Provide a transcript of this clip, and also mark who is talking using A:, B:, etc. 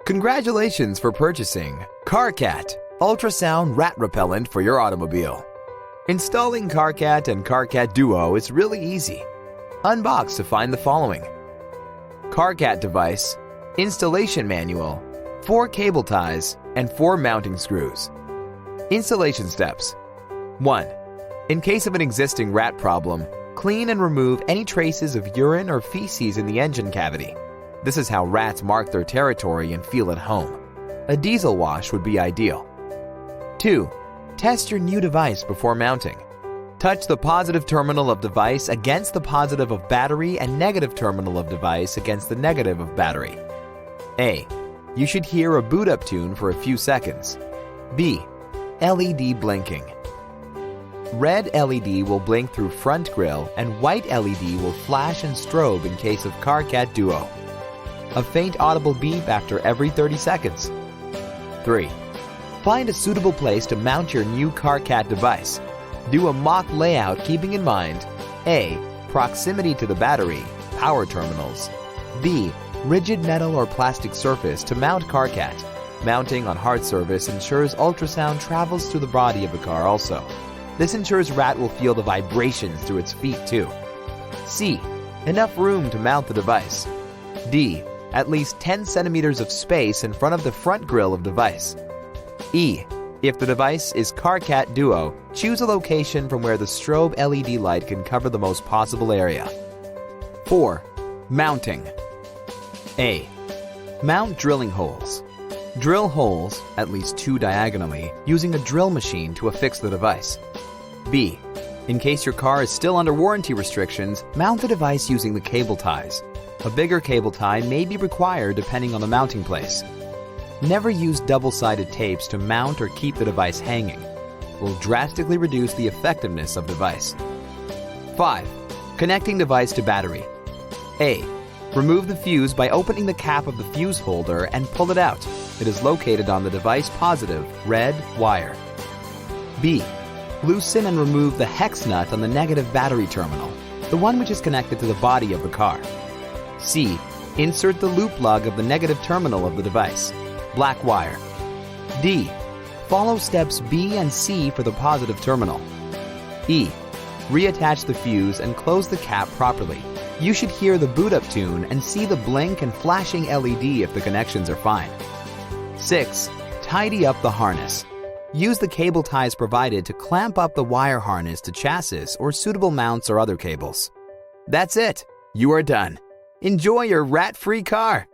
A: Congratulations for purchasing CARCAT Ultrasound Rat Repellent for your automobile. Installing CARCAT and CARCAT Duo is really easy. Unbox to find the following: CARCAT device, installation manual, 4 cable ties, and 4 mounting screws. Installation steps. 1. In case of an existing rat problem, clean and remove any traces of urine or feces in the engine cavity. This is how rats mark their territory and feel at home. A diesel wash would be ideal. 2. Test your new device before mounting. Touch the positive terminal of device against the positive of battery and negative terminal of device against the negative of battery. A. You should hear a boot up tune for a few seconds. B. LED blinking. Red LED will blink through front grille and white LED will flash and strobe in case of CARCAT Duo. A faint audible beep after every 30 seconds. 3. Find a suitable place to mount your new CARCAT device. Do a mock layout keeping in mind: A. Proximity to the battery, power terminals. B. Rigid metal or plastic surface to mount CARCAT. Mounting on hard surface ensures ultrasound travels through the body of the car also. This ensures rat will feel the vibrations through its feet too. C. Enough room to mount the device. D. At least 10 centimeters of space in front of the front grille of device. E. If the device is CARCAT Duo, choose a location from where the strobe LED light can cover the most possible area. 4. Mounting. A. Mount drilling holes. Drill holes, at least 2 diagonally, using a drill machine to affix the device. B. In case your car is still under warranty restrictions, mount the device using the cable ties. A bigger cable tie may be required depending on the mounting place. Never use double-sided tapes to mount or keep the device hanging. It will drastically reduce the effectiveness of device. 5. Connecting device to battery. A. Remove the fuse by opening the cap of the fuse holder and pull it out. It is located on the device positive, red wire. B. Loosen and remove the hex nut on the negative battery terminal, the one which is connected to the body of the car. C. Insert the loop lug of the negative terminal of the device, black wire. D. Follow steps B and C for the positive terminal. E. Reattach the fuse and close the cap properly. You should hear the boot up tune and see the blink and flashing LED if the connections are fine. 6. Tidy up the harness. Use the cable ties provided to clamp up the wire harness to chassis or suitable mounts or other cables. That's it. You are done. Enjoy your rat-free car.